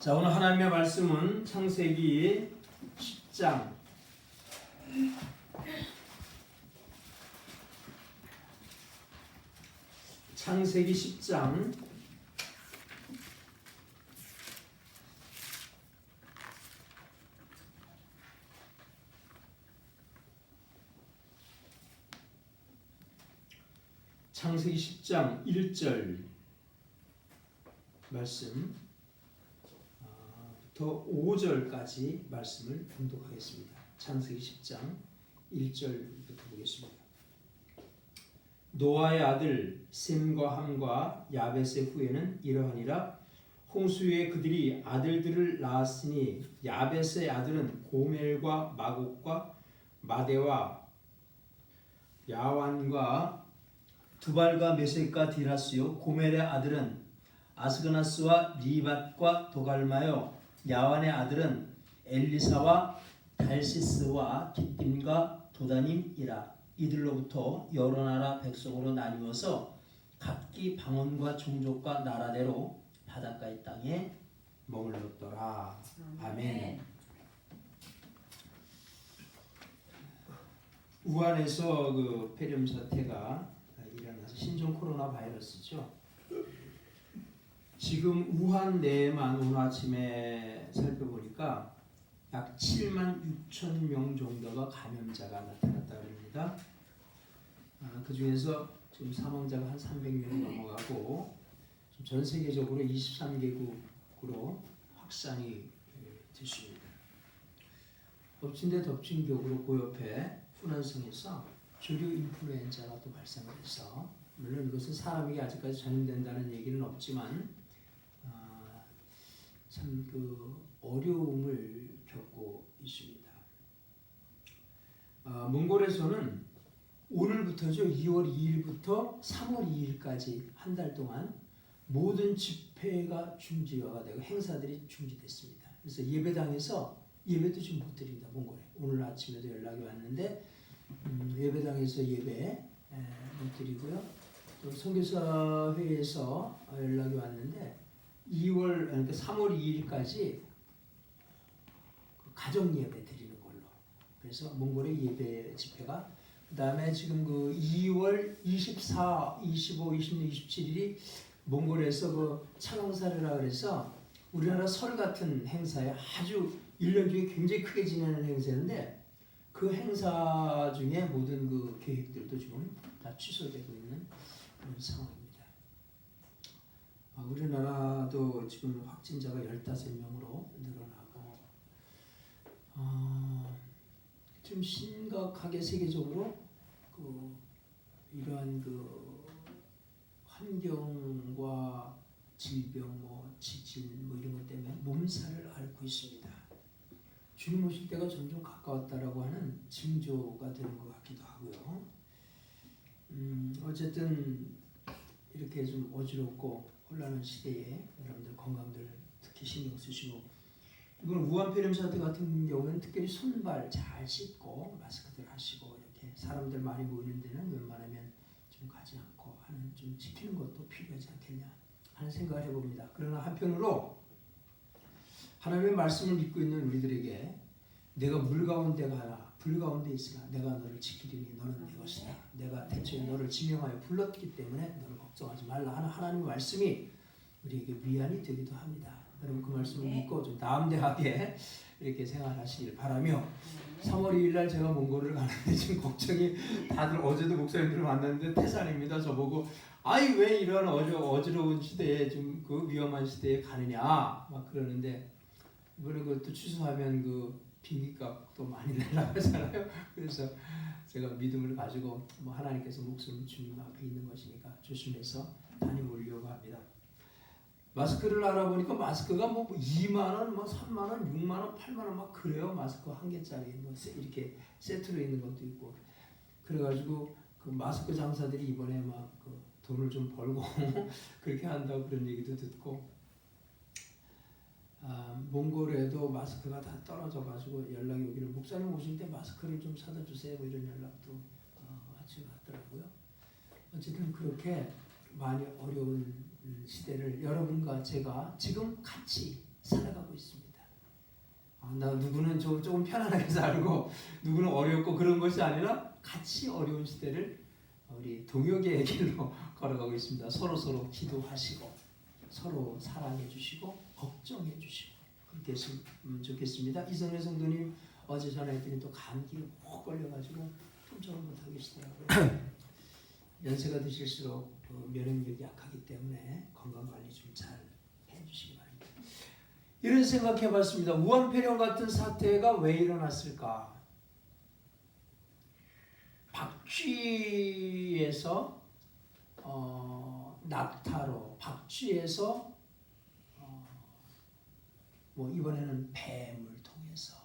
자, 오늘 하나님의 말씀은 창세기 10장 창세기 10장 1절 말씀 부터 5절까지 말씀을 봉독하겠습니다. 창세기 10장 1절부터 보겠습니다. 노아의 아들 셈과 함과 야벳의 후예는 이러하니라. 홍수에 그들이 아들들을 낳았으니 야벳의 아들은 고멜과 마곡과 마대와 야완과 두발과 메섹과 디라스요. 고멜의 아들은 아스그나스와 리밧과 도갈마요. 야완의 아들은 엘리사와 달시스와 깃딤과 도다님이라. 이들로부터 여러 나라 백성으로 나뉘어서 각기 방언과 종족과 나라대로 바닷가의 땅에 머물렀더라. 아멘. 우한에서 그 폐렴 사태가 일어나서 신종 코로나 바이러스죠. 지금 우한 내에만 오늘 아침에 살펴보니까 약 7만 6천 명 정도가 감염자가 나타났다고 합니다. 그 중에서 지금 사망자가 한 300명이 넘어가고 전 세계적으로 23개국으로 확산이 됐습니다. 덮친 데 덮친 격으로 그 옆에 후난성에서 조류 인플루엔자가 또 발생을 해서, 물론 이것은 사람에게 아직까지 전염된다는 얘기는 없지만 참 그 어려움을 겪고 있습니다. 몽골에서는 오늘부터죠. 2월 2일부터 3월 2일까지 한 달 동안 모든 집회가 중지가 되고 행사들이 중지됐습니다. 그래서 예배당에서 예배도 지금 못 드립니다. 몽골에. 오늘 아침에도 연락이 왔는데 예배당에서 예배 못 드리고요. 또 선교사 회에서 연락이 왔는데 3월 2일까지 가정 예배 드리는 걸로. 그래서 몽골의 예배 집회가, 그 다음에 지금 그 2월 24, 25, 26, 27일이 몽골에서 그 차강사르라 그래서 우리나라 설 같은 행사에 아주 1년 중에 굉장히 크게 지내는 행사인데, 그 행사 중에 모든 그 계획들도 지금 다 취소되고 있는 그런 상황입니다. 우리나라도 지금 확진자가 15명으로 늘어나고 좀 심각하게 세계적으로 이러한 그 환경과 질병, 지진 이런 것 때문에 몸살을 앓고 있습니다. 주님 오실 때가 점점 가까웠다라고 하는 징조가 되는 것 같기도 하고요. 어쨌든 이렇게 좀 어지럽고 혼란한 시대에 여러분들 건강들 특히 신경 쓰시고, 이번 우한 폐렴 사태 같은 경우는 특별히 손발 잘 씻고 마스크들 하시고 이렇게 사람들 많이 모이는 데는 웬만하면 좀 가지 않고 하는, 좀 지키는 것도 필요하지 않겠냐 하는 생각을 해봅니다. 그러나 한편으로 하나님의 말씀을 믿고 있는 우리들에게 내가 물 가운데 가나 불 가운데 있으나 내가 너를 지키리니 너는 내 것이다. 내가 대초에 너를 지명하여 불렀기 때문에 너를 걱정하지 말라 하는 하나님의 말씀이 우리에게 위안이 되기도 합니다. 여러분 그 말씀을 믿고 좀 담대하게 이렇게 생활하시길 바라며, 3월 2일 날 제가 몽골을 가는데 지금 걱정이 다들, 어제도 목사님들을 만났는데 태산입니다. 저보고 아이 왜 이런 어지러운 시대에 좀 그 위험한 시대에 가느냐 막 그러는데, 이번에 그것도 취소하면 그 비행기값도 많이 날라가잖아요. 그래서 제가 믿음을 가지고 하나님께서 목숨 주님 앞에 있는 것이니까 조심해서 다녀오려고 합니다. 마스크를 알아보니까 마스크가 2만원, 3만원, 6만원, 8만원 막 그래요. 마스크 한 개짜리 이렇게 세트로 있는 것도 있고. 그래가지고 그 마스크 장사들이 이번에 막 그 돈을 좀 벌고 그렇게 한다고 그런 얘기도 듣고, 몽골에도 마스크가 다 떨어져가지고 연락이 오기를, 목사님 오실 때 마스크를 좀 사다 주세요 이런 연락도 아침 왔더라고요. 어쨌든 그렇게 많이 어려운 시대를 여러분과 제가 지금 같이 살아가고 있습니다. 나 누구는 조금 편안하게 살고 누구는 어렵고 그런 것이 아니라 같이 어려운 시대를 우리 동역의 길로 걸어가고 있습니다. 서로 기도하시고 서로 사랑해 주시고 걱정해 주시고 그렇게 했으면 좋겠습니다. 이성래 성도님 어제 전화했더니 또 감기에 푹 걸려가지고 꼼짝을 못하고 계시더라고요. 연세가 드실수록 면역력이 약하기 때문에 건강관리 좀 잘 해주시기 바랍니다. 이런 생각해봤습니다. 무한폐렴 같은 사태가 왜 일어났을까? 박쥐에서 낙타로, 박쥐에서 이번에는 뱀을 통해서,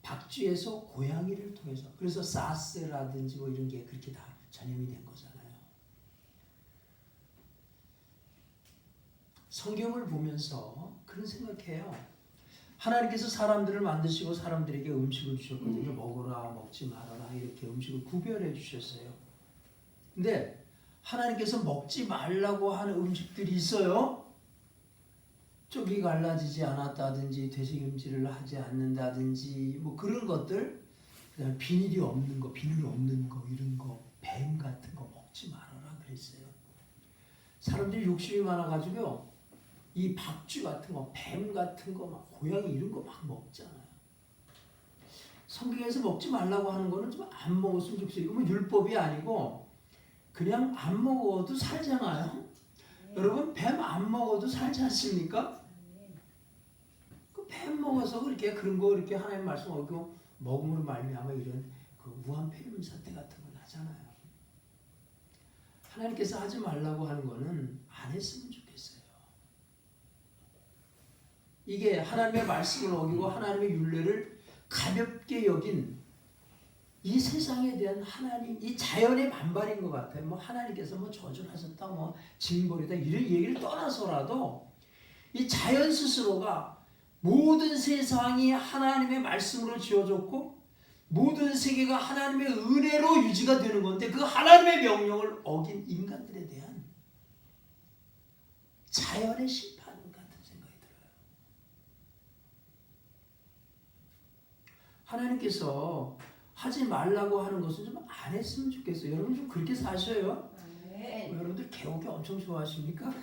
박쥐에서 고양이를 통해서, 그래서 사스라든지 이런 게 그렇게 다 전염이 된 거잖아요. 성경을 보면서 그런 생각해요. 하나님께서 사람들을 만드시고 사람들에게 음식을 주셨거든요. 먹어라, 먹지 말아라 이렇게 음식을 구별해 주셨어요. 근데 하나님께서 먹지 말라고 하는 음식들이 있어요. 쪽이 갈라지지 않았다든지 되새김질을 하지 않는다든지 그런 것들, 그다음에 비늘 없는 거 이런 거, 뱀 같은 거 먹지 말아라 그랬어요. 사람들이 욕심이 많아가지고요. 이 박쥐 같은 거, 뱀 같은 거, 고양이 이런 거 막 먹잖아요. 성경에서 먹지 말라고 하는 거는 좀 안 먹었으면 좋겠어요. 이거 율법이 아니고 그냥 안 먹어도 살잖아요. 여러분 뱀 안 먹어도 살지 않습니까? 그 뱀 먹어서 그렇게 그런 거 이렇게 하나님 말씀 어기고 먹음으로 말미암아 이런 그 무한폐렴 사태 같은 걸 하잖아요. 하나님께서 하지 말라고 하는 거는 안 했으면 좋겠어요. 이게 하나님의 말씀을 어기고 하나님의 율례를 가볍게 여긴 이 세상에 대한 하나님, 이 자연의 반발인 것 같아요. 하나님께서 저주하셨다, 징벌이다 이런 얘기를 떠나서라도 이 자연 스스로가 모든 세상이 하나님의 말씀으로 지어졌고 모든 세계가 하나님의 은혜로 유지가 되는 건데 그 하나님의 명령을 어긴 인간들에 대한 자연의 심판 같은 생각이 들어요. 하나님께서 하지 말라고 하는 것은 좀 안 했으면 좋겠어요. 여러분 좀 그렇게 사셔요. 여러분들 개고기 엄청 좋아하십니까?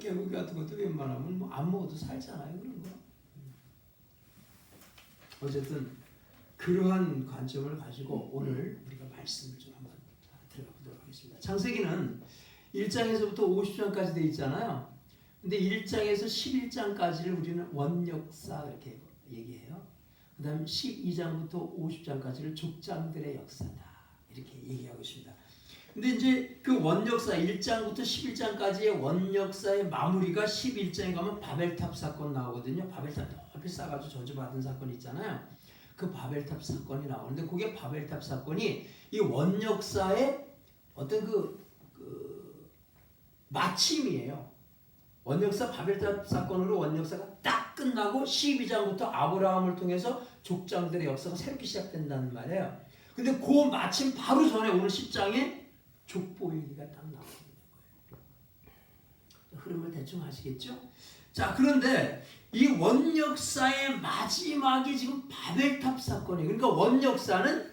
개고기 같은 것도 웬만하면 안 먹어도 살잖아요. 그런 거. 어쨌든 그러한 관점을 가지고 오늘 우리가 말씀을 좀 한번 들어가 보도록 하겠습니다. 창세기는 1장에서부터 50장까지 되어 있잖아요. 근데 1장에서 11장까지를 우리는 원역사 이렇게 얘기해요. 그 다음 12장부터 50장까지를 족장들의 역사다 이렇게 얘기하고 있습니다. 근데 이제 그 원역사 1장부터 11장까지의 원역사의 마무리가 11장에 가면 바벨탑 사건 나오거든요. 바벨탑 높이 쌓아가지고 저주받은 사건 있잖아요. 그 바벨탑 사건이 나오는데 그게 바벨탑 사건이 이 원역사의 어떤 그 마침이에요. 원역사 바벨탑 사건으로 원역사가 딱 끝나고 12장부터 아브라함을 통해서 족장들의 역사가 새롭게 시작된다는 말이에요. 근데 그 마침 바로 전에 오늘 10장에 족보 얘기가 딱 나오는 거예요. 흐름을 대충 아시겠죠? 자, 그런데 이 원역사의 마지막이 지금 바벨탑 사건이에요. 그러니까 원역사는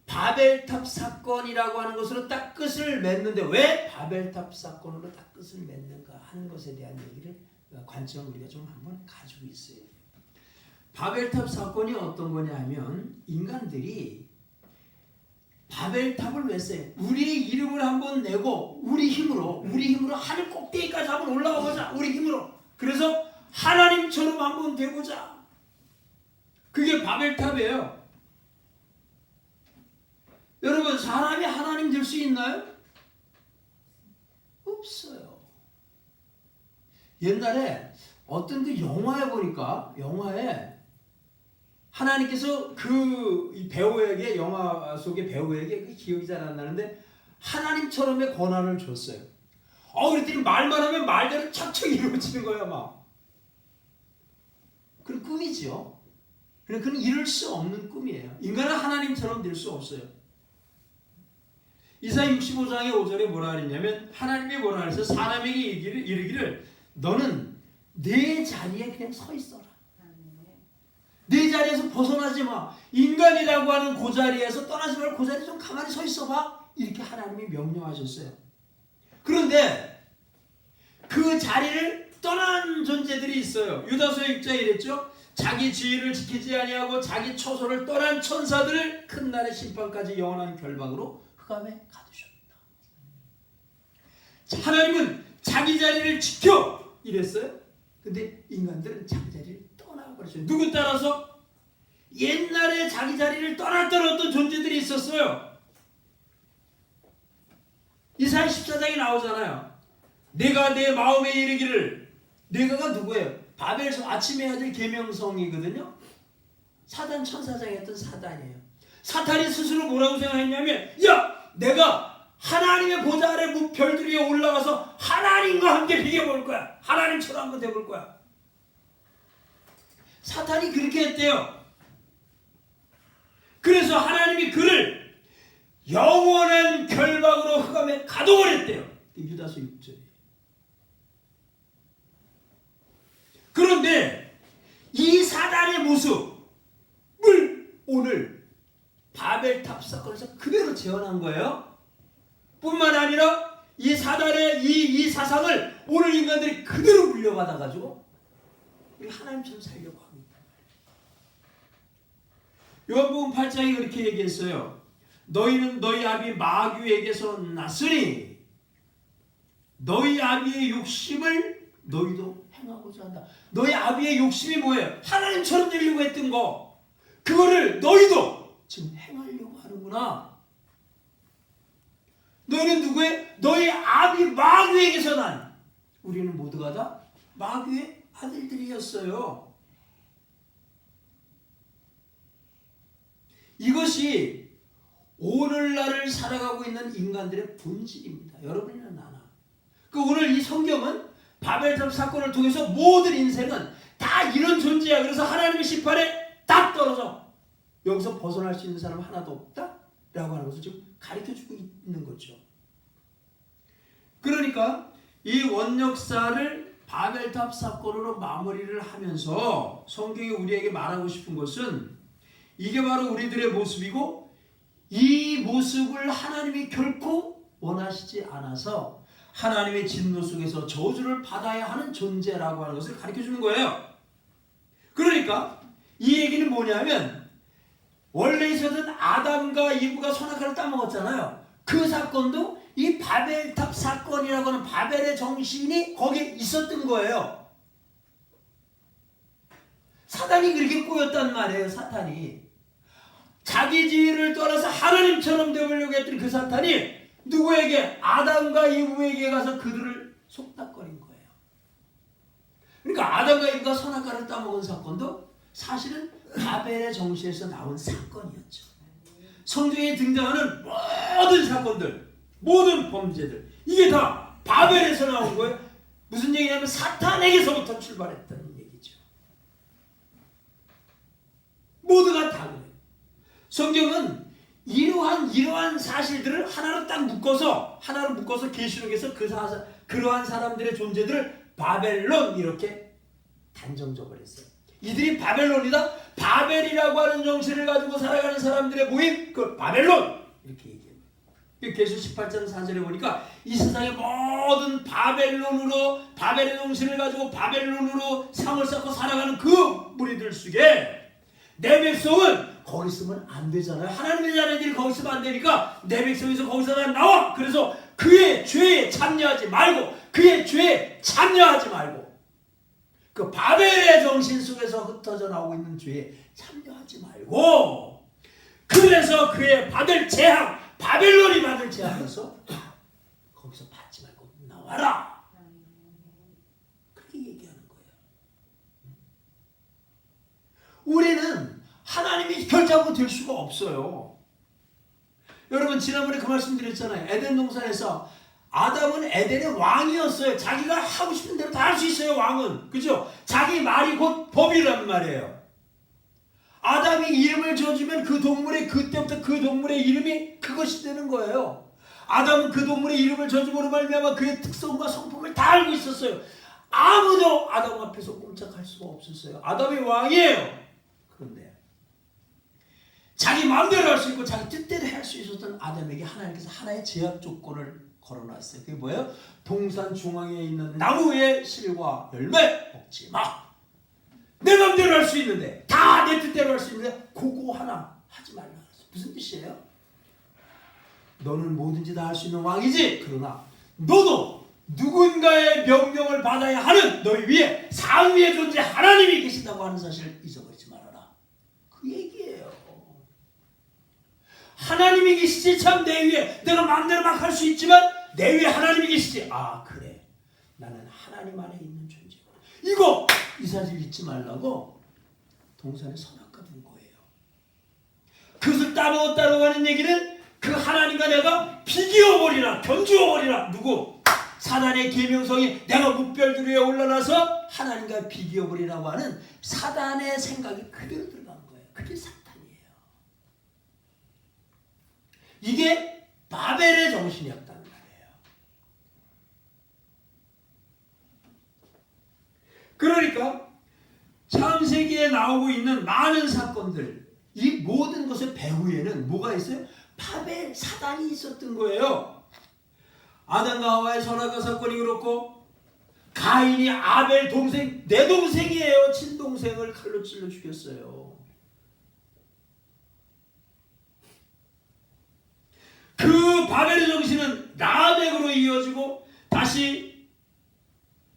바벨탑 사건이라고 하는 것으로 딱 끝을 맺는데 왜 바벨탑 사건으로 딱 끝을 맺는가 하는 것에 대한 얘기를 관점을 우리가 좀 한번 가지고 있어요. 바벨탑 사건이 어떤 거냐 하면 인간들이 바벨탑을 왜 써요? 우리의 이름을 한번 내고 우리 힘으로 하늘 꼭대기까지 한번 올라가 보자. 우리 힘으로. 그래서 하나님처럼 한번 되보자. 그게 바벨탑이에요. 여러분 사람이 하나님 될 수 있나요? 없어요. 옛날에 어떤 그 영화에 보니까 영화에 하나님께서 그 배우에게 영화 속의 배우에게 그 기억이 잘 안 나는데 하나님처럼의 권한을 줬어요. 그랬더니 말만 하면 말대로 척척 이루어지는 거야 막. 그런 꿈이죠. 그건 이룰 수 없는 꿈이에요. 인간은 하나님처럼 될 수 없어요. 이사야 65장의 5절에 뭐라 그랬냐면 하나님이 뭐라 그래서 사람에게 이르기를 너는 내 자리에 그냥 서 있어라. 내 자리에서 벗어나지 마. 인간이라고 하는 그 자리에서 떠나지 말고 그 자리에 좀 가만히 서 있어봐. 이렇게 하나님이 명령하셨어요. 그런데 그 자리를 떠난 존재들이 있어요. 유다서의 6장에 이랬죠. 자기 지위를 지키지 아니하고 자기 처소를 떠난 천사들을 큰 날의 심판까지 영원한 결박으로 흑암에 가두셨다. 하나님은 자기 자리를 지켜 이랬어요. 근데 인간들은 자기 자리를 떠나버렸어요. 누구 따라서? 옛날에 자기 자리를 떠났던 어떤 존재들이 있었어요. 이사야 14장에 나오잖아요. 내가 내 마음에 이르기를, 내가가 누구예요? 바벨에서 아침에 아들 계명성이거든요. 사단 천사장에 했던 사단이에요. 사탄이 스스로 뭐라고 생각했냐면, 야, 내가 하나님의 보좌 아래 별들 위에 올라가서 하나님과 함께 비교해볼 거야. 하나님처럼 한번 돼볼 거야. 사탄이 그렇게 했대요. 그래서 하나님이 그를 영원한 결박으로 흑암에 가둬버렸대요. 유다서 6절이에요. 그런데 이 사단의 모습을 오늘 바벨탑 사건에서 그대로 재현한 거예요. 뿐만 아니라 이 사단의 이 사상을 오늘 인간들이 그대로 물려받아가지고 하나님처럼 살려고 합니다. 요한복음 8장에 그렇게 얘기했어요. 너희는 너희 아비 마귀에게서 났으니 너희 아비의 욕심을 너희도 행하고자 한다. 너희 아비의 욕심이 뭐예요? 하나님처럼 되려고 했던 거, 그거를 너희도 지금 행하려고 하는구나. 너희는 누구의? 너희 아비 마귀에게서 난, 우리는 모두가 다 마귀의 아들들이었어요. 이것이 오늘날을 살아가고 있는 인간들의 본질입니다. 여러분이나 나나. 오늘 이 성경은 바벨탑 사건을 통해서 모든 인생은 다 이런 존재야. 그래서 하나님의 심판에 딱 떨어져 여기서 벗어날 수 있는 사람 하나도 없다 라고 하는 것을 지금 가르쳐주고 있는 거죠. 그러니까 이 원역사를 바벨탑 사건으로 마무리를 하면서 성경이 우리에게 말하고 싶은 것은, 이게 바로 우리들의 모습이고, 이 모습을 하나님이 결코 원하시지 않아서 하나님의 진노 속에서 저주를 받아야 하는 존재라고 하는 것을 가르쳐주는 거예요. 그러니까 이 얘기는 뭐냐면, 원래 있었던 아담과 이브가 선악과를 따먹었잖아요. 그 사건도 이 바벨탑 사건이라고 하는 바벨의 정신이 거기에 있었던 거예요. 사단이 그렇게 꼬였단 말이에요. 사탄이 자기 지위를 떠나서 하나님처럼 되려고 했던 그 사탄이 누구에게? 아담과 이브에게 가서 그들을 속닥거린 거예요. 그러니까 아담과 이브가 선악과를 따먹은 사건도 사실은 바벨의 정신에서 나온 사건이었죠. 성경에 등장하는 모든 사건들, 모든 범죄들, 이게 다 바벨에서 나온 거예요. 무슨 얘기냐면 사탄에게서부터 출발했다는 얘기죠. 모두가 다 그래요. 성경은 이러한 사실들을 하나로 딱 묶어서 계시록에서 그러한 사람들의 존재들을 바벨론 이렇게 단정져 버렸어요. 이들이 바벨론이다. 바벨이라고 하는 정신을 가지고 살아가는 사람들의 모임, 그 바벨론 이렇게 얘기해요. 계시록 18장 4절에 보니까 이 세상의 모든 바벨의 정신을 가지고 바벨론으로 상을 쌓고 살아가는 그 무리들 속에 내 백성은 거기 있으면 안 되잖아요. 하나님의 자녀들이 거기 있으면 안 되니까 내 백성에서 거기서 나와. 그래서 그의 죄에 참여하지 말고 그 바벨의 정신 속에서 흩어져 나오고 있는 죄에 참여하지 말고, 그래서 그의 받을 재앙, 바벨론이 받을 재앙에서 거기서 받지 말고 나와라. 그렇게 얘기하는 거예요. 우리는 하나님이 결정하고 될 수가 없어요. 여러분 지난번에 그 말씀 드렸잖아요. 에덴 동산에서 아담은 에덴의 왕이었어요. 자기가 하고 싶은 대로 다 할 수 있어요. 왕은. 그죠? 자기 말이 곧 법이란 말이에요. 아담이 이름을 지어주면 그때부터 그 동물의 이름이 그것이 되는 거예요. 아담은 그 동물의 이름을 지어줌으로 말미암아 그의 특성과 성품을 다 알고 있었어요. 아무도 아담 앞에서 꼼짝할 수가 없었어요. 아담이 왕이에요. 그런데 자기 마음대로 할 수 있고 자기 뜻대로 할 수 있었던 아담에게 하나님께서 하나의 제약 조건을 걸어놨어요. 그게 뭐예요? 동산 중앙에 있는 나무의 실과 열매 먹지 마. 내 마음대로 할 수 있는데, 다 내 뜻대로 할 수 있는데 그거 하나 하지 말라. 무슨 뜻이에요? 너는 뭐든지 다 할 수 있는 왕이지. 그러나 너도 누군가의 명령을 받아야 하는 너희 위에 상위의 존재 하나님이 계신다고 하는 사실을 잊어버리지 말아라. 그 얘기예요. 하나님이 계시지. 참 내 위에 내가 마음대로 막 할 수 있지만 내 위에 하나님이 계시지. 아 그래, 나는 하나님 안에 있는 존재구나. 이거 이 사실 잊지 말라고 동산에 선악과 둔 거예요. 그것을 따먹었다고 하는 얘기는 그 하나님과 내가 비교해버리라, 견주어버리라. 누구? 사단의 계명성이 내가 뭇별들 위에 올라나서 하나님과 비교해버리라고 하는 사단의 생각이 그대로 들어간 거예요. 그게 사탄이에요. 이게 바벨의 정신이었다는 말이에요. 그러니까 창세기에 나오고 있는 많은 사건들, 이 모든 것의 배후에는 뭐가 있어요? 바벨, 사단이 있었던 거예요. 아담과 하와의 선악과 사건이 그렇고, 가인이 아벨 동생, 내 동생이에요. 친동생을 칼로 찔러 죽였어요. 그 바벨의 정신은 라멕으로 이어지고 다시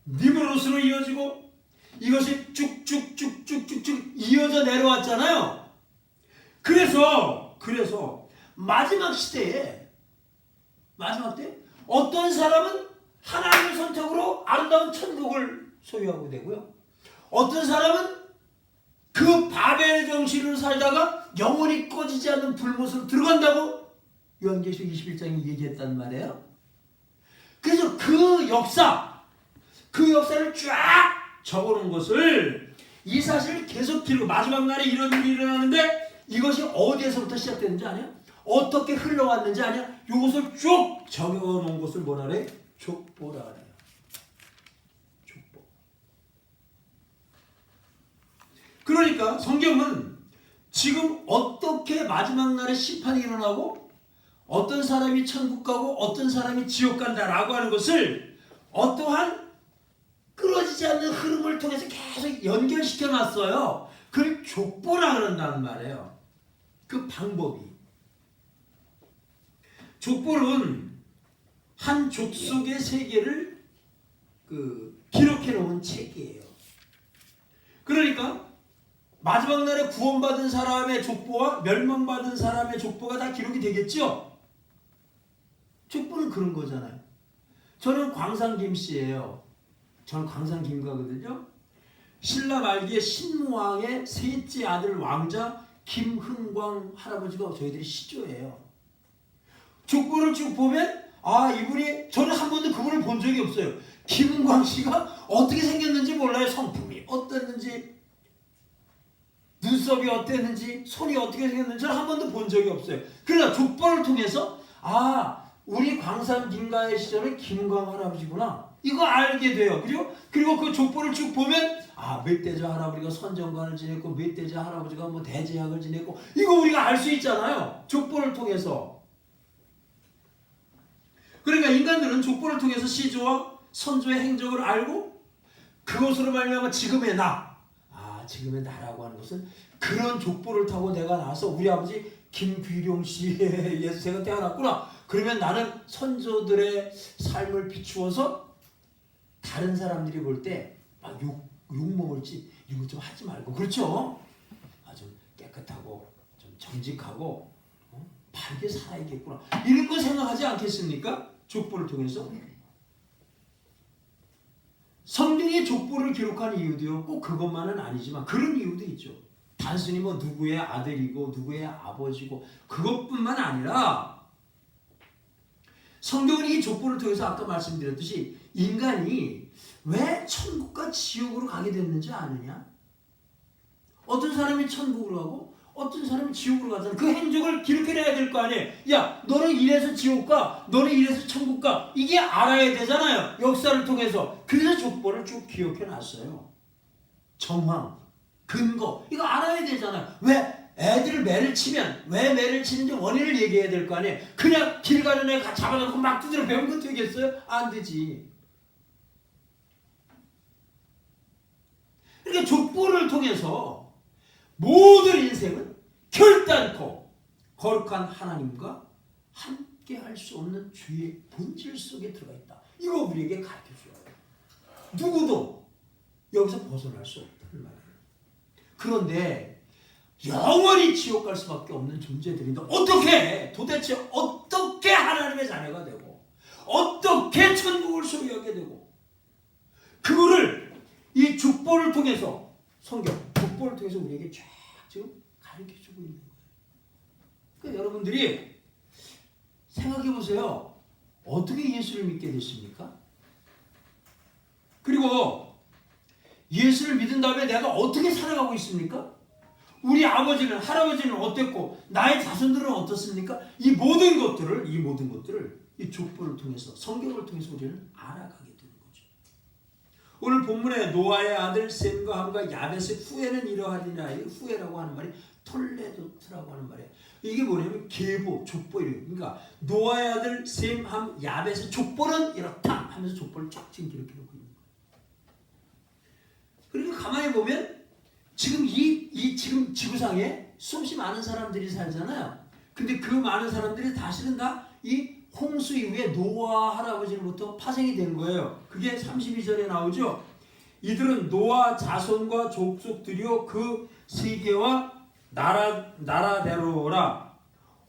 니므롯으로 이어지고 이것이 쭉쭉쭉쭉쭉쭉 이어져 내려왔잖아요. 그래서 마지막 시대에, 마지막 때 어떤 사람은 하나님의 선택으로 아름다운 천국을 소유하게 되고요. 어떤 사람은 그 바벨의 정신으로 살다가 영원히 꺼지지 않는 불못으로 들어간다고 요한계시록 21장에 얘기했단 말이에요. 그래서 그 역사를 쫙 적어놓은 것을, 이 사실을 계속 기록, 마지막 날에 이런 일이 일어나는데 이것이 어디에서부터 시작됐는지 아냐? 어떻게 흘러왔는지 아냐? 이것을 쭉 적어놓은 것을 뭐라 그래? 족보라 그래요. 족보. 그러니까 성경은 지금 어떻게 마지막 날에 심판이 일어나고 어떤 사람이 천국 가고 어떤 사람이 지옥 간다라고 하는 것을 어떠한 끊어지지 않는 흐름을 통해서 계속 연결시켜 놨어요. 그걸 족보라 그런다는 말이에요. 그 방법이. 족보는 한 족속의 세계를 기록해 놓은 책이에요. 그러니까 마지막 날에 구원받은 사람의 족보와 멸망받은 사람의 족보가 다 기록이 되겠죠? 족보는 그런 거잖아요. 저는 광산 김씨예요. 저는 광산 김가거든요. 신라 말기에 신무왕의 셋째 아들 왕자 김흥광 할아버지가 저희들이 시조예요. 족보를 쭉 보면 이분이, 저는 한 번도 그분을 본 적이 없어요. 김흥광 씨가 어떻게 생겼는지 몰라요. 성품이 어땠는지, 눈썹이 어땠는지, 손이 어떻게 생겼는지 저는 한 번도 본 적이 없어요. 그러나 족보를 통해서 우리 광산 김가의 시절은 김흥광 할아버지구나, 이거 알게 돼요. 그리고 그 족보를 쭉 보면 멧돼지 할아버지가 선정관을 지냈고 멧돼지 할아버지가 뭐 대제학을 지냈고, 이거 우리가 알 수 있잖아요. 족보를 통해서. 그러니까 인간들은 족보를 통해서 시조와 선조의 행적을 알고 그것으로 말미암아 지금의 지금의 나라고 하는 것은 그런 족보를 타고 내가 나와서 우리 아버지 김귀룡 씨에 의해서 제가 태어났구나. 그러면 나는 선조들의 삶을 비추어서 다른 사람들이 볼 때 막 욕먹을지 이런 거 좀 하지 말고, 그렇죠? 좀 깨끗하고 좀 정직하고 바르게 살아야겠구나, 이런 거 생각하지 않겠습니까? 족보를 통해서. 성경의 족보를 기록한 이유도요, 꼭 그것만은 아니지만 그런 이유도 있죠. 단순히 뭐 누구의 아들이고 누구의 아버지고 그것뿐만 아니라 성경은 이 족보를 통해서 아까 말씀드렸듯이 인간이 왜 천국과 지옥으로 가게 됐는지 아느냐? 어떤 사람이 천국으로 가고 어떤 사람은 지옥으로 가잖아. 그 행적을 기록해놔야 될 거 아니에요. 야, 너는 이래서 지옥 가, 너는 이래서 천국 가. 이게 알아야 되잖아요. 역사를 통해서. 그래서 족보를 쭉 기억해놨어요. 정황, 근거, 이거 알아야 되잖아요. 왜? 애들을 매를 치면 왜 매를 치는지 원인을 얘기해야 될 거 아니에요. 그냥 길 가는 애 잡아놓고 막 두드려 배운 거 되겠어요? 안 되지. 그러니까 족보를 통해서 모든 인생은 결단코 거룩한 하나님과 함께 할 수 없는 죄의 본질 속에 들어가 있다. 이거 우리에게 가르쳐줘요. 누구도 여기서 벗어날 수 없다는 말이에요. 그런데 영원히 지옥 갈 수밖에 없는 존재들인데 도대체 어떻게 하나님의 자녀가 되고 어떻게 천국을 소유하게 되고 그거를 이 족보를 통해서 성경, 족보를 통해서 우리에게 쫙 지금 가르쳐주고 있는 거예요. 그러니까 여러분들이 생각해 보세요. 어떻게 예수를 믿게 됐습니까? 그리고 예수를 믿은 다음에 내가 어떻게 살아가고 있습니까? 우리 아버지는 할아버지는 어땠고 나의 자손들은 어떻습니까? 이 모든 것들을 이 족보를 통해서 성경을 통해서 우리는 알아가게 되는 거죠. 오늘 본문에 노아의 아들 셈과 함과 야벳의 후예는 이러하리라. 후예라고 하는 말이 톨레도트라고 하는 말이에요. 이게 뭐냐면 계보, 족보 이런. 그러니까 노아의 아들 셈, 함, 야벳의 족보는 이렇다 하면서 족보를 쫙 지금 기록해 놓고 있는 거예요. 그리고 가만히 보면 지금 지금 지구상에 수없이 많은 사람들이 살잖아요. 근데 그 많은 사람들이 사실은 다 이 홍수 이후에 노아 할아버지로부터 파생이 된 거예요. 그게 32절에 나오죠. 이들은 노아 자손과 족속들이요 그 세계와 나라대로라.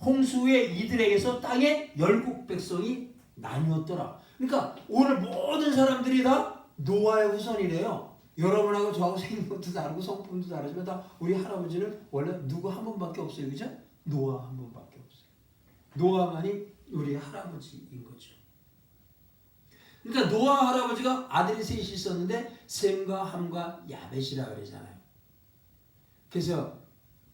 홍수 후에 이들에게서 땅의 열국 백성이 나뉘었더라. 그러니까 오늘 모든 사람들이 다 노아의 후손이래요. 여러분하고 저하고 생긴 것도 다르고 성품도 다르지만 다 우리 할아버지는 원래 누구 한 분밖에 없어요. 그죠? 노아 한 분밖에 없어요. 노아만이 우리 할아버지인 거죠. 그러니까 노아 할아버지가 아들이 셋이 있었는데 셈과 함과 야벳이라 그러잖아요. 그래서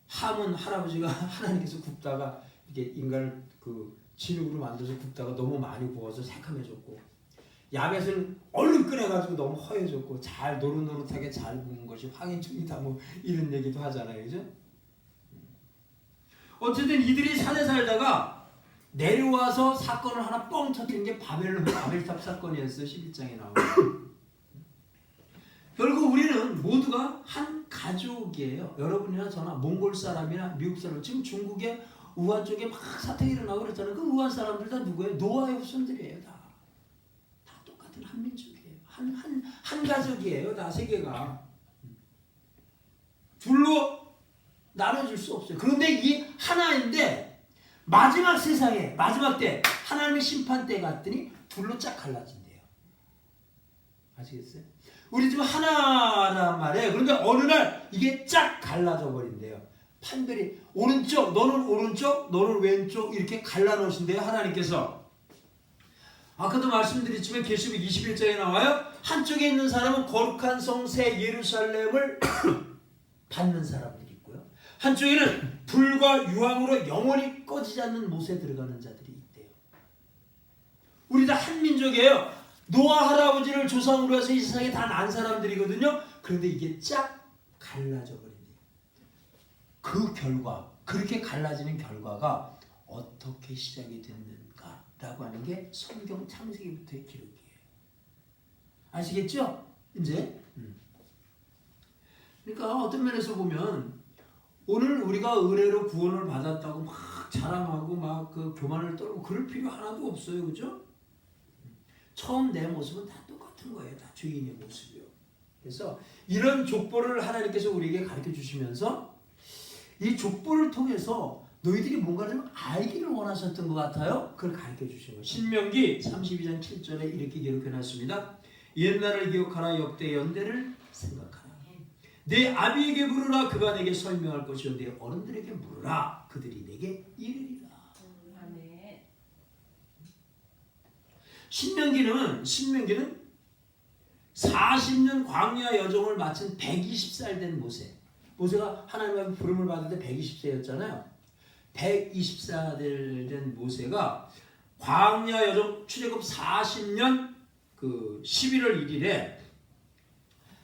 함은 할아버지가 하나님께서 굽다가 이게 인간을 그 진흙으로 만들어서 굽다가 너무 많이 구워서 새카매졌고, 야벳은 얼른 끓여가지고 너무 허해졌고 잘 노릇노릇하게 잘 구운 것이 황해충이다 뭐 이런 얘기도 하잖아요. 그죠? 어쨌든 이들이 산에 살다가 내려와서 사건을 하나 뻥 터뜨린 게 바벨탑 사건이었어요. 11장에 나오고. 결국 우리는 모두가 한 가족이에요. 여러분이나 저나 몽골 사람이나 미국 사람, 지금 중국의 우한 쪽에 막 사태가 일어나고 그랬잖아요. 그 우한 사람들 다 누구예요? 노아의 후손들이에요. 다 똑같은 한 민족이에요. 한 가족이에요. 다 세계가. 둘로 나눠질 수 없어요. 그런데 이 하나인데 마지막 세상에 마지막 때 하나님의 심판 때 갔더니 둘로 쫙 갈라진대요. 아시겠어요? 우리 지금 하나란 말이에요. 그런데 어느 날 이게 쫙 갈라져 버린대요. 판별이 오른쪽, 너는 오른쪽, 너는 왼쪽 이렇게 갈라놓으신대요. 하나님께서. 아까도 말씀드렸지만 계시록 21장에 나와요. 한쪽에 있는 사람은 거룩한 성 새 예루살렘을 받는 사람들이 있고요. 한쪽에는 불과 유황으로 영원히 꺼지지 않는 못에 들어가는 자들이 있대요. 우리 다 한 민족이에요. 노아 할아버지를 조상으로 해서 이 세상에 다 난 사람들이거든요. 그런데 이게 쫙 갈라져 버린대요. 그 결과, 그렇게 갈라지는 결과가 어떻게 시작이 됐는가라고 하는 게 성경 창세기부터의 기록이에요. 아시겠죠? 이제 그러니까 어떤 면에서 보면 오늘 우리가 은혜로 구원을 받았다고 막 자랑하고 막 그 교만을 떨고 그럴 필요 하나도 없어요. 그죠? 처음 내 모습은 다 똑같은 거예요. 다 주인의 모습이요. 그래서 이런 족보를 하나님께서 우리에게 가르쳐 주시면서 이 족보를 통해서 너희들이 뭔가 좀 알기를 원하셨던 것 같아요. 그걸 가르쳐 주신 거예요. 신명기 32장 7절에 이렇게 기록해 놨습니다. 옛날을 기억하라. 역대 연대를 생각하라. 내 아비에게 물으라. 그가 내게 설명할 것이요 내 어른들에게 물으라. 그들이 내게 이르리라. 아멘. 신명기는 40년 광야 여정을 마친 120살 된 모세. 모세가 하나님의 부름을 받을 때 120세였잖아요. 120세 된 모세가 광야 여정 출애굽 40년 그 11월 1일에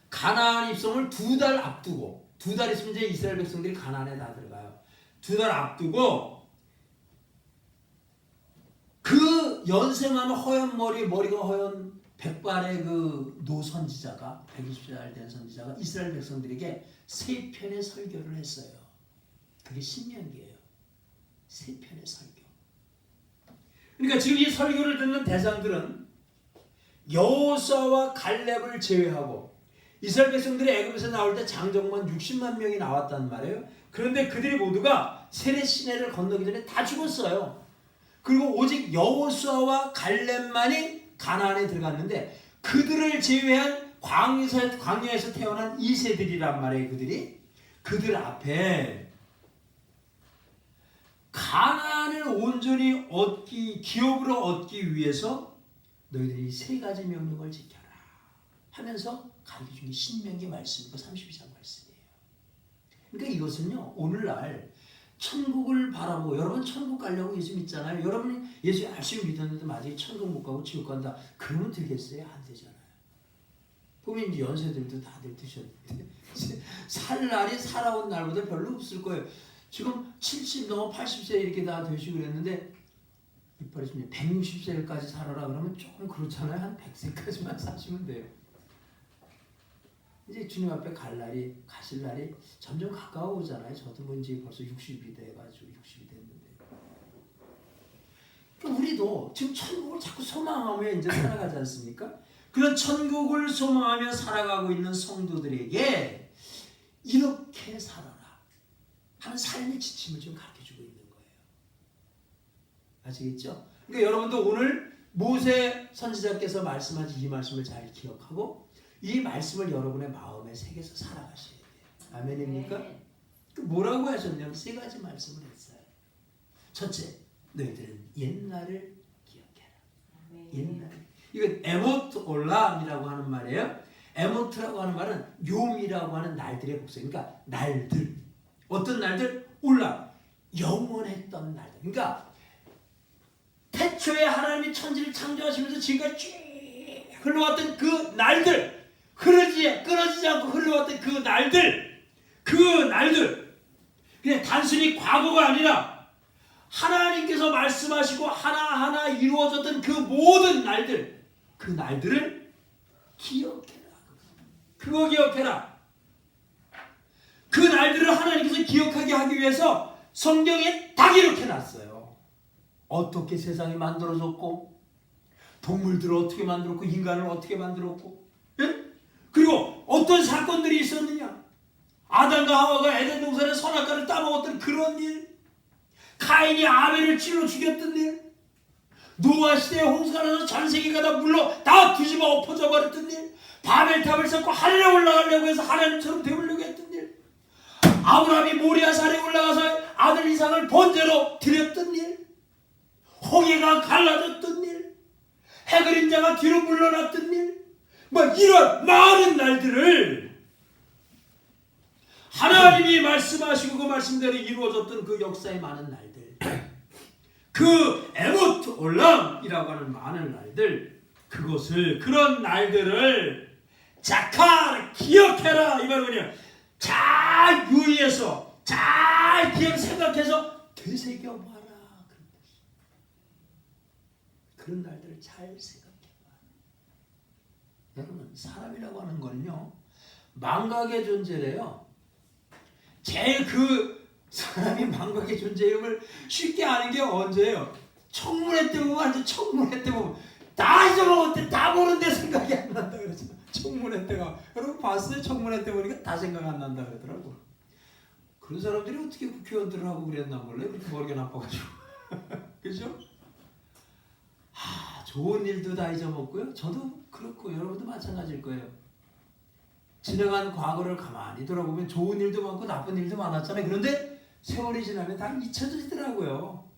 가나안 입성을 2달 앞두고, 2달 있으면 이제 이스라엘 백성들이 가나안에 다 들어가요. 2달 앞두고 그 연세 많은 허연 머리가 허연 백발의 그 노선지자가, 120살 된 선지자가 이스라엘 백성들에게 3편의 설교를 했어요. 그게 신명기예요. 3편의 설교. 그러니까 지금 이 설교를 듣는 대상들은 여호수아와 갈렙을 제외하고, 이스라엘 백성들이 애굽에서 나올 때 장정만 60만 명이 나왔단 말이에요. 그런데 그들이 모두가 세례 시내를 건너기 전에 다 죽었어요. 그리고 오직 여호수아와 갈렙만이 가나안에 들어갔는데, 그들을 제외한 광야에서 태어난 2세들이란 말이에요. 그들 앞에 가나안을 온전히 기업으로 얻기 위해서 너희들이 3가지 명령을 지켜라 하면서 가르쳐준 게 신명기 말씀이고 32장 말씀이에요. 그러니까 이것은요, 오늘날 천국을 바라보고, 여러분 천국 가려고 예수 믿잖아요. 여러분이 예수 열심히 믿었는데 만약에 천국 못 가고 지옥 간다, 그러면 되겠어요? 안 되잖아요. 보면 이제 연세들도 다들 드셨는데 살 날이 살아온 날보다 별로 없을 거예요. 지금 70 넘어 80세 이렇게 다 되시고 그랬는데, 이빨이 160세까지 살아라 그러면 조금 그렇잖아요. 한 100세까지만 사시면 돼요. 이제 주님 앞에 가실 날이 점점 가까워 오잖아요. 저도 뭐 이제 벌써 60이 돼가지고 60이 됐는데. 그러니까 우리도 지금 천국을 자꾸 소망하며 이제 살아가지 않습니까? 그런 천국을 소망하며 살아가고 있는 성도들에게 이렇게 살아라 하는 삶의 지침을 좀 가르쳐주고 있는 거예요. 아시겠죠? 그러니까 여러분도 오늘 모세 선지자께서 말씀하신 이 말씀을 잘 기억하고 이 말씀을 여러분의 마음에 새겨서 살아가셔야 돼요. 아멘입니까? 네. 뭐라고 하셨냐면 3가지 말씀을 했어요. 첫째, 너희들은 옛날을 기억해라. 옛날. 이건 에모트 올람이라고 하는 말이에요. 에모트라고 하는 말은 요미라고 하는 날들의 복수. 그러니까 날들. 어떤 날들? 올람. 영원했던 날들. 그러니까 태초에 하나님이 천지를 창조하시면서 지금까지 쭉 흘러왔던 그 날들, 끊어지지 않고 흘러왔던 그 날들, 그냥 단순히 과거가 아니라 하나님께서 말씀하시고 하나하나 이루어졌던 그 모든 날들, 그 날들을 기억해라. 그거 기억해라. 그 날들을 하나님께서 기억하게 하기 위해서 성경에 다 기록해놨어요. 어떻게 세상이 만들어졌고, 동물들을 어떻게 만들었고, 인간을 어떻게 만들었고, 예? 그리고 어떤 사건들이 있었느냐. 아담과 하와가 에덴 동산의 선악과를 따먹었던 그런 일, 가인이 아벨을 찔러 죽였던 일, 노아 시대에 홍수가 나서 전 세계가 다 물로 다 뒤집어 엎어져 버렸던 일, 바벨탑을 쌓고 하늘에 올라가려고 해서 하나님처럼 되려고 했던 일, 아브라함이 모리아 산에 올라가서 아들 이삭을 번제로 드렸던 일, 홍해가 갈라졌던 일, 해그림자가 뒤로 물러났던 일, 뭐 이런 많은 날들을 하나님이 말씀하시고 그 말씀대로 이루어졌던 그 역사의 많은 날들, 그 에모트 올람이라고 하는 많은 날들, 그런 날들을 자칼 기억해라 이 말은요. 잘 유의해서 잘 생각해서 되새겨봐라. 그런 날들을 잘 생각해봐. 여러분, 사람이라고 하는 거는요, 망각의 존재래요. 제일 그 사람이 망각의 존재임을 쉽게 아는 게 언제예요? 청문회 때 보면, 완전 청문회 때 보면 다 잊어먹었대, 다 모르는데 생각이 안 난다 그러잖아. 청문회 때가, 여러분 봤어요? 청문회 때 보니까 다 생각 안 난다 그러더라고. 그런 사람들이 어떻게 국회의원들을 하고 그랬나 몰라요? 그렇게 머리가 나빠가지고. 그죠? 좋은 일도 다 잊어먹고요. 저도 그렇고 여러분도 마찬가지일 거예요. 지나간 과거를 가만히 돌아보면 좋은 일도 많고 나쁜 일도 많았잖아요. 그런데 세월이 지나면 다 잊혀지더라고요.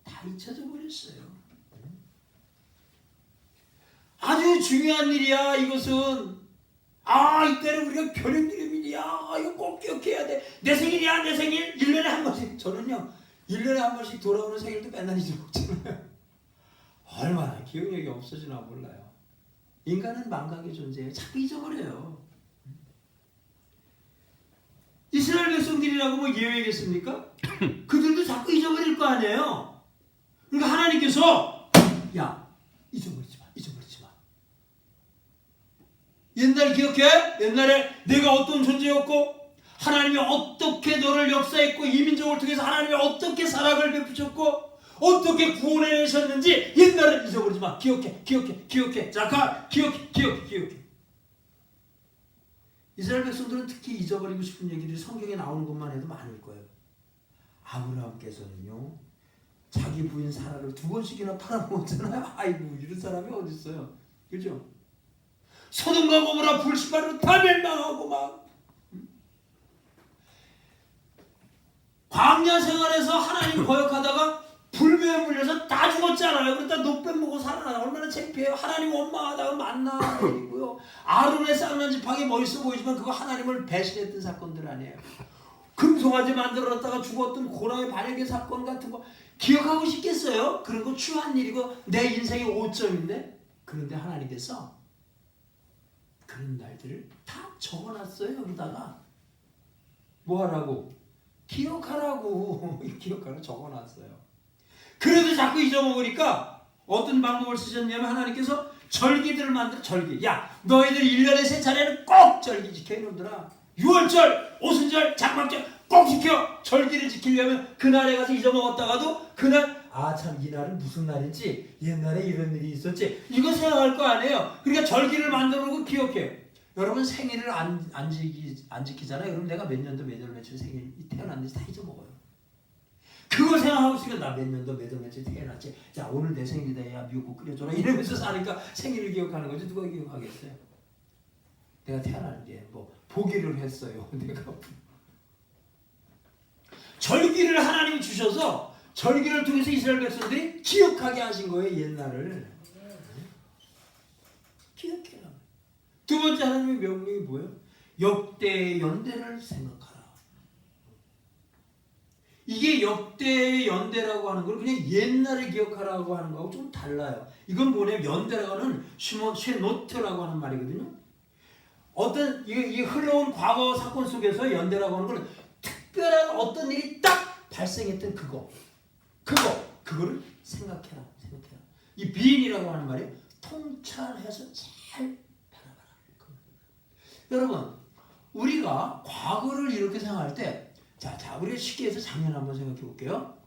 다 잊혀져 버렸어요. 아주 중요한 일이야. 이것은 이때는 우리가 결혼 기념일이야. 생일이야. 이거 꼭 기억해야 돼. 내 생일이야, 내 생일. 1년에 한 번씩. 저는요, 1년에 한 번씩 돌아오는 생일도 맨날 잊어먹잖아요. 얼마나 기억력이 없어지나 몰라요. 인간은 망각의 존재예요. 자꾸 잊어버려요. 이스라엘 백성들이라고 뭐 예외겠습니까? 그들도 자꾸 잊어버릴 거 아니에요. 그러니까 하나님께서 야, 잊어버리지 마. 옛날 기억해? 옛날에 내가 어떤 존재였고 하나님이 어떻게 너를 역사했고 이 민족을 통해서 하나님이 어떻게 사랑을 베푸셨고 어떻게 구원해내셨는지 옛날을 잊어버리지 마. 기억해. 잠깐 기억해. 이스라엘 백성들은 특히 잊어버리고 싶은 얘기들이 성경에 나오는 것만 해도 많을 거예요. 아브라함께서는요, 자기 부인 사라를 2번씩이나 팔아먹었잖아요. 아이고, 이런 사람이 어디 있어요? 그죠? 소돔과 고모라 불씨바로 다 멸망하고 막 광야 생활에서 하나님 거역하다가 불매에 물려서 다 죽었잖아요. 그러다 노뱀 먹고 살아나요. 얼마나 창피해요. 하나님 원망하다가 만나 이고요. 아론의 쌍난 지팡이 멋있어 보이지만 그거 하나님을 배신했던 사건들 아니에요. 금송아지 만들었다가 죽었던 고라의 반역의 사건 같은 거 기억하고 싶겠어요? 그런 거 추한 일이고 내 인생의 5점인데 그런데 하나님께서 그런 날들을 다 적어놨어요. 여기다가 뭐하라고? 기억하라고. 기억하라고 적어놨어요. 그래도 자꾸 잊어먹으니까 어떤 방법을 쓰셨냐면 하나님께서 절기들을 만들어. 절기. 야, 너희들 1년에 3차례는 꼭 절기 지켜. 이놈들아. 6월절, 오순절, 장막절 꼭 지켜. 절기를 지키려면 그날에 가서 잊어먹었다가도 그날 참 이 날은 무슨 날인지 옛날에 이런 일이 있었지 이거 생각할 거 아니에요. 그러니까 절기를 만들어놓고 기억해. 여러분 생일을 안 지키잖아요. 여러분 내가 몇 년도 몇 월 며칠 생일 태어났는지 다 잊어먹어요. 그걸 생각하고 있으니까 나 몇 년도 몇 월 며칠 태어났지. 자 오늘 내 생일이다. 야 미역국 끓여줘라. 이러면서 사니까 생일을 기억하는 거지. 누가 기억하겠어요? 내가 태어난 게 뭐 보기를 했어요. 내가 절기를 하나님이 주셔서 절기를 통해서 이스라엘 백성들이 기억하게 하신 거예요. 옛날을 기억해라. 두 번째 하나님의 명령이 뭐예요? 역대의 연대를 생각하라. 이게 역대의 연대라고 하는 걸 그냥 옛날을 기억하라고 하는 거하고 좀 달라요. 이건 뭐냐면 연대라고 하는 쉐노트라고 하는 말이거든요. 어떤 이 흘러온 과거 사건 속에서 연대라고 하는 건 특별한 어떤 일이 딱 발생했던 그거를 생각해라. 이 비인이라고 하는 말이 통찰해서 잘 바라봐라. 여러분, 우리가 과거를 이렇게 생각할 때, 자, 우리가 쉽게 해서 작년 한번 생각해 볼게요.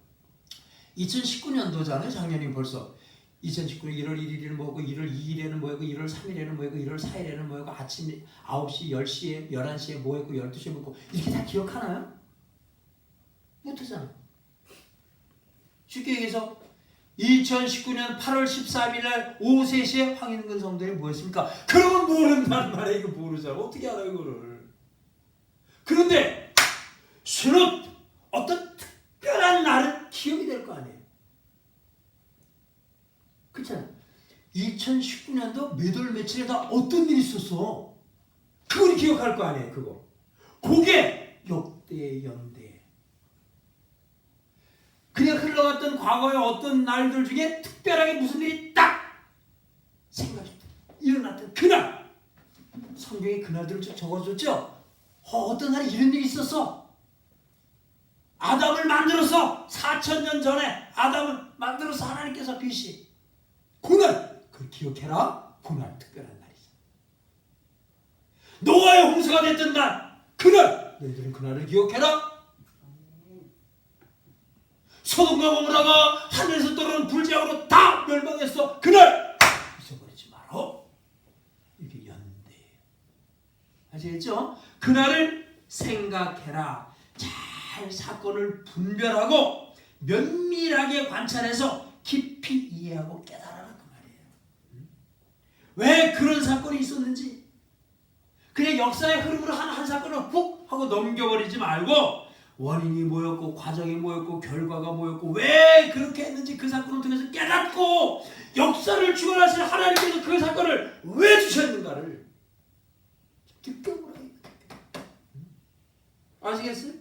2019년도잖아요. 작년이 벌써. 2019년 1월 1일에는 뭐고, 1월 2일에는 뭐고, 1월 3일에는 뭐고, 1월 4일에는 뭐고, 아침 9시, 10시에, 11시에 뭐했고, 12시에 뭐고, 이렇게 다 기억하나요? 못하잖아. 쉽게 얘기해서 2019년 8월 13일 날 오후 3시에 황인근 성도에 뭐했습니까? 그러면 모른단 말이야. 이거 모르잖아. 어떻게 알아요, 이거를. 그런데 순옷 어떤 특별한 날은 기억이 될 거 아니에요. 그렇잖아. 2019년도 몇 월 며칠에 다 어떤 일이 있었어. 그걸 기억할 거 아니에요. 그게 역대 연대. 그냥 흘러갔던 과거의 어떤 날들 중에 특별하게 무슨 일이 딱 생각이 일어났던 그날. 성경에 그날들을 좀 적어줬죠. 어떤 날에 이런 일이 있었어. 아담을 만들어서 4000년 전에 아담을 만들어서 하나님께서 빛이 그날 그걸 기억해라. 그날 특별한 날이죠. 노아의 홍수가 됐던 날 그날 너희들은 그날을 기억해라. 소돔과 고모라가 하늘에서 떨어오는 불재앙으로 다 멸망했어. 그날 잊어버리지 마라. 이게 연대예요. 아시겠죠? 그날을 생각해라. 잘 사건을 분별하고 면밀하게 관찰해서 깊이 이해하고 깨달아라. 그 말이에요. 왜 그런 사건이 있었는지 그냥 역사의 흐름으로 한 사건을 훅 하고 넘겨버리지 말고 원인이 뭐였고 과정이 뭐였고 결과가 뭐였고 왜 그렇게 했는지 그 사건을 통해서 깨닫고 역사를 주관하시는 하나님께서 그 사건을 왜 주셨는가를 느껴보라. 아시겠어요?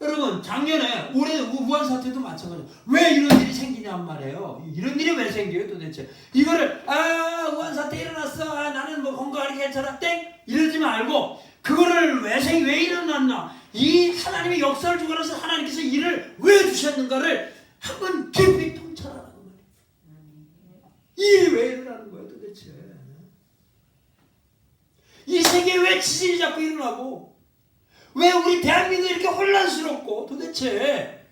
여러분 작년에 올해 우한 사태도 마찬가지예요. 왜 이런 일이 생기냔 말이에요. 이런 일이 왜 생겨요 도대체? 이거를 우한 사태 일어났어. 나는 뭐 건강하게 괜찮아. 땡 이러지 말고 그거를 왜 일어났나? 이 하나님의 역사를 주관해서 하나님께서 일을 왜 주셨는가를 한번 깊이 통찰하라고 말이에요. 이 일이 왜 일어나는 거예요 도대체? 이 세계에 왜 지진이 자꾸 일어나고 왜 우리 대한민국이 이렇게 혼란스럽고 도대체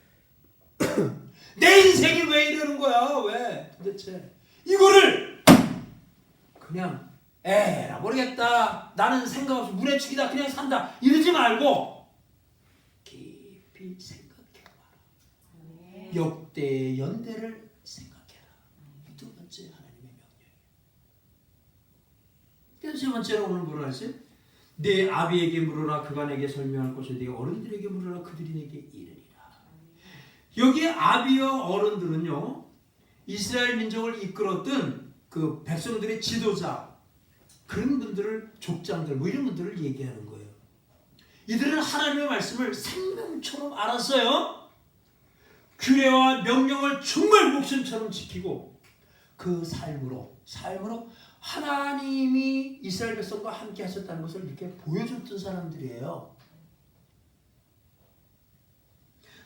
내 인생이 왜 이러는 거야? 왜 도대체 이거를 그냥 에라 모르겠다 나는 생각 없이 물에 죽이다 그냥 산다 이러지 말고 깊이 생각해봐. 역대 연대를 생각해라. 두 번째 하나님의 명령. 그래서 세 번째로 오늘 뭐라 했어요? 내 아비에게 물으라 그가 내게 설명할 것을 내 어른들에게 물으라 그들이 내게 이르리라. 여기에 아비와 어른들은요 이스라엘 민족을 이끌었던 그 백성들의 지도자 그런 분들을 족장들 뭐 이런 분들을 얘기하는 거예요. 이들은 하나님의 말씀을 생명처럼 알았어요. 규례와 명령을 정말 목숨처럼 지키고 그 삶으로 하나님이 이스라엘 백성과 함께 하셨다는 것을 이렇게 보여줬던 사람들이에요.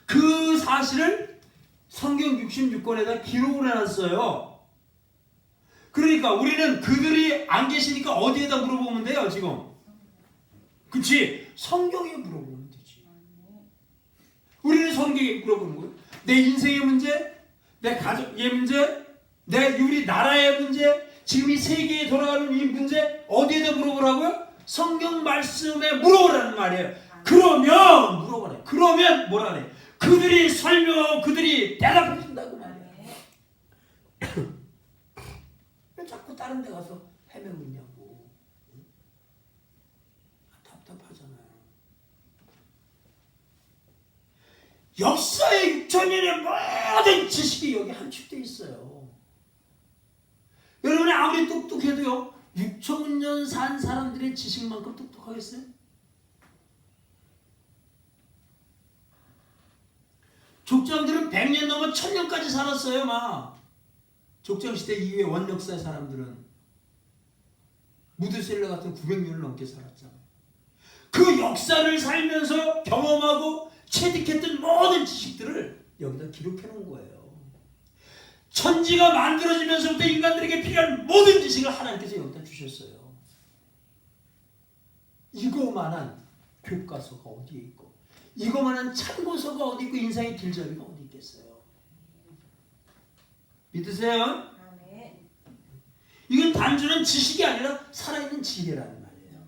그 사실을 성경 66권에다 기록을 해놨어요. 그러니까 우리는 그들이 안 계시니까 어디에다 물어보면 돼요 지금? 그치? 성경에 물어보면 되지. 우리는 성경에 물어보는 거예요. 내 인생의 문제, 내 가족의 문제, 우리 나라의 문제, 지금 이 세계에 돌아가는 이 문제 어디에다 물어보라고요? 성경 말씀에 물어보라는 말이에요. 그러면 물어보래. 그러면 뭐라 그래? 그들이 설명하고 그들이 대답해 준다고 말이에요. 왜 자꾸 다른 데 가서 헤매고 있냐고. 답답하잖아요. 역사의 6천년의 모든 지식이 여기 함축되어 있어요. 여러분이 아무리 똑똑해도요 6,000년 산 사람들의 지식만큼 똑똑하겠어요? 족장들은 100년 넘어 1000년까지 살았어요. 막 족장시대 이후에 원역사의 사람들은 무드셀라 같은 900년을 넘게 살았잖아요. 그 역사를 살면서 경험하고 체득했던 모든 지식들을 여기다 기록해 놓은 거예요. 천지가 만들어지면서부터 인간들에게 필요한 모든 지식을 하나님께서 여기다 주셨어요. 이거만한 교과서가 어디에 있고 이거만한 참고서가 어디 있고 인생의 길잡이가 어디 있겠어요. 믿으세요? 이건 단순한 지식이 아니라 살아있는 지혜라는 말이에요.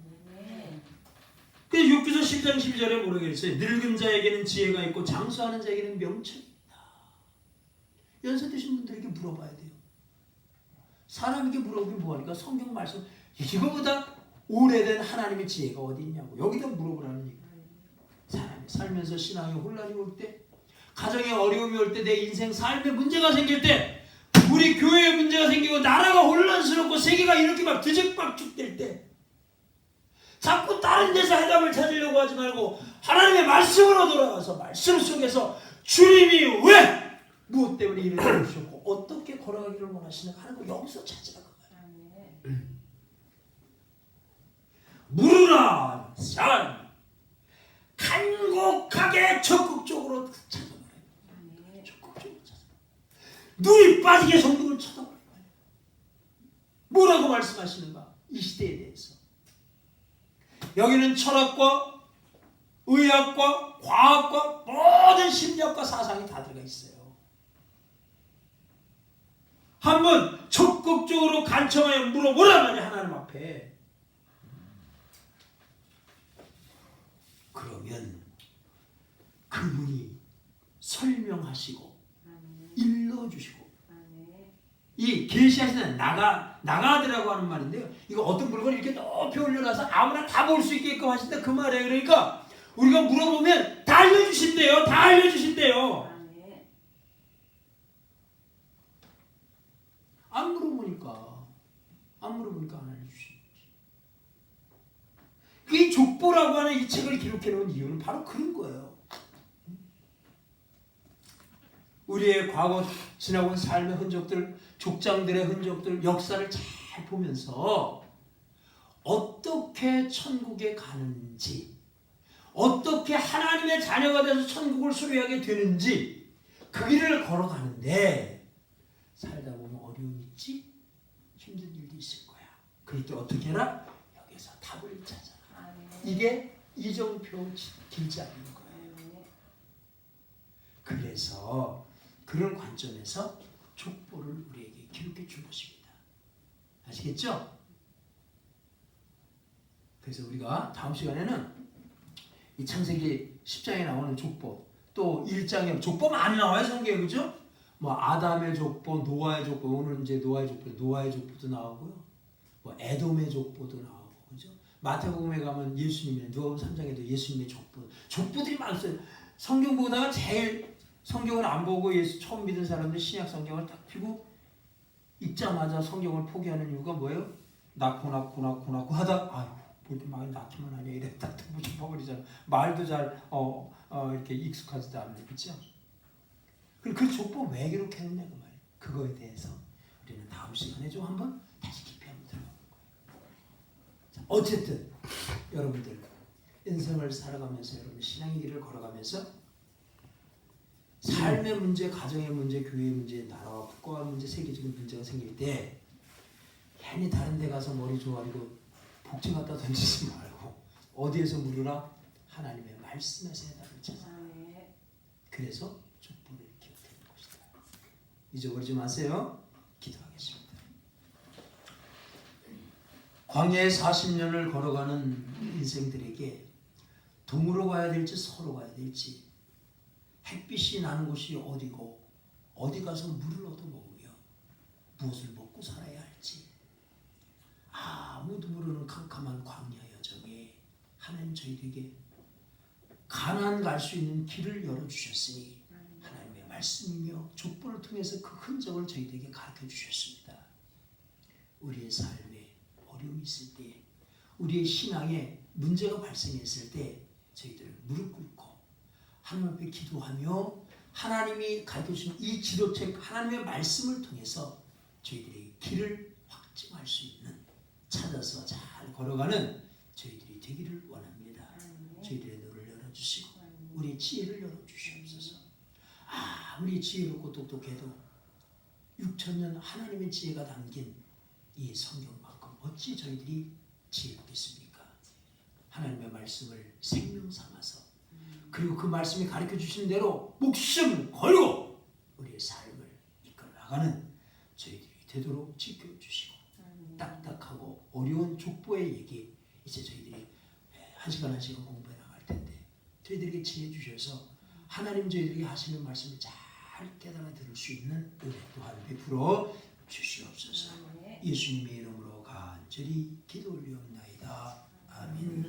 그래서 욥기서 10장 12절에 뭐라고 했어요? 늙은 자에게는 지혜가 있고 장수하는 자에게는 명철이 있다. 연세 드신 분들에게 물어봐야 돼요. 사람에게 물어보긴 뭐하니까 성경 말씀 이거보다 오래된 하나님의 지혜가 어디 있냐고 여기다 물어보라는 얘기예요. 사람이 살면서 신앙의 혼란이 올 때 가정에 어려움이 올 때 내 인생 삶에 문제가 생길 때 우리 교회에 문제가 생기고 나라가 혼란스럽고 세계가 이렇게 막 뒤죽박죽될 때 자꾸 다른 데서 해답을 찾으려고 하지 말고 하나님의 말씀으로 돌아가서 말씀 속에서 주님이 왜 무엇 때문에 이를 주셨고 어떻게 걸어가기를 원하시는가 하는 거 여기서 찾으라고 말이에요. 물으라 산 간곡하게 적극적으로 찾아봐요. 적극적으로 찾아봐요. 눈이 빠지게 성경을 찾아봐요. 뭐라고 말씀하시는가 이 시대에 대해서. 여기는 철학과 의학과 과학과 모든 심리학과 사상이 다 들어가 있어요. 한번 적극적으로 간청하여 물어보란 말이야 하나님 앞에. 그러면 그분이 설명하시고 일러주시고 이 계시하시는 나가드라고 하는 말인데요. 이거 어떤 물건을 이렇게 높이 올려놔서 아무나 다 볼 수 있게끔 하신다 그 말이에요. 그러니까 우리가 물어보면 다 알려주신대요. 다 알려주신대요. 안 물어보니까 안 알려주시는 거지. 이 족보라고 하는 요한은 이 책을 기록해 놓은 이유는 바로 그런 거예요. 우리의 과거 지나온 삶의 흔적들, 족장들의 흔적들, 역사를 잘 보면서 어떻게 천국에 가는지, 어떻게 하나님의 자녀가 돼서 천국을 소유하게 되는지 그 길을 걸어가는데 살다 보면 어려움이 있지, 힘든 일도 있을 거야. 그럴 때 어떻게 해라? 여기서 답을 찾아라. 이게 이정표 길잡이인 거예요. 그래서 그런 관점에서 족보를 우리에게 기록해 준 것입니다. 아시겠죠? 그래서 우리가 다음 시간에는 이 창세기 10장에 나오는 족보, 또 1장에 족보 많이 나와요, 성경에. 그죠? 뭐 아담의 족보, 노아의 족보, 오늘 이제 노아의 족보도 나오고요. 뭐 에돔의 족보도 나오고, 그죠? 마태복음에 가면 예수님의, 누가복음 3장에도 예수님의 족보들이 많았어요. 성경 보다가 제일 성경을 안 보고 예수 처음 믿은 사람들 신약 성경을 딱 펴고 읽자마자 성경을 포기하는 이유가 뭐예요? 낳고 하다 아유 뭐 이렇게 막 낳기만 하냐 이래 딱 묻혀버리잖아. 말도 잘 이렇게 익숙하지도 않네, 그렇죠? 그리고 그 족보 왜 그렇게 했냐 그 말이에요. 그거에 대해서 우리는 다음 시간에 좀 한번 다시 깊이 한번 들어볼 거예요. 자, 어쨌든 여러분들 인생을 살아가면서 여러분 신앙의 길을 걸어가면서 삶의 문제, 가정의 문제, 교회의 문제, 나라와 국가와 문제, 세계적인 문제가 생길 때 괜히 다른 데 가서 머리 조아리고 복지 갖다 던지지 말고 어디에서 물으라? 하나님의 말씀에서 해답을 찾아. 그래서 족보를 기억하는 것이다. 잊어버리지 마세요. 기도하겠습니다. 광야의 40년을 걸어가는 인생들에게 동으로 가야 될지 서로 가야 될지, 햇빛이 나는 곳이 어디고 어디 가서 물을 얻어 먹으며 무엇을 먹고 살아야 할지 아무도 모르는 캄캄한 광야 여정에 하나님 저희에게 가나안 갈 수 있는 길을 열어주셨으니 하나님의 말씀이며 족보를 통해서 그 흔적을 저희에게 가르쳐 주셨습니다. 우리의 삶에 어려움이 있을 때, 우리의 신앙에 문제가 발생했을 때 저희들은 무릎 꿇고 하나님 앞에 기도하며 하나님이 가르쳐주신 이 지도책 하나님의 말씀을 통해서 저희들의 길을 확증할 수 있는, 찾아서 잘 걸어가는 저희들이 되기를 원합니다. 저희들의 눈을 열어주시고 우리의 지혜를 열어주시옵소서. 아무리 지혜롭고 똑똑해도 6,000년 하나님의 지혜가 담긴 이 성경만큼 어찌 저희들이 지혜롭겠습니까? 하나님의 말씀을 생명 삼아서 그리고 그 말씀이 가르쳐 주신 대로 목숨 걸고 우리의 삶을 이끌어 나가는 저희들이 되도록 지켜주시고 딱딱하고 어려운 족보의 얘기 이제 저희들이 한 시간 공부해 나갈 텐데 저희들에게 지혜 주셔서 하나님 저희들에게 하시는 말씀을 잘 깨달아 들을 수 있는 은혜 또한 베풀어 주시옵소서. 예수님의 이름으로 간절히 기도 올리옵나이다. 아멘.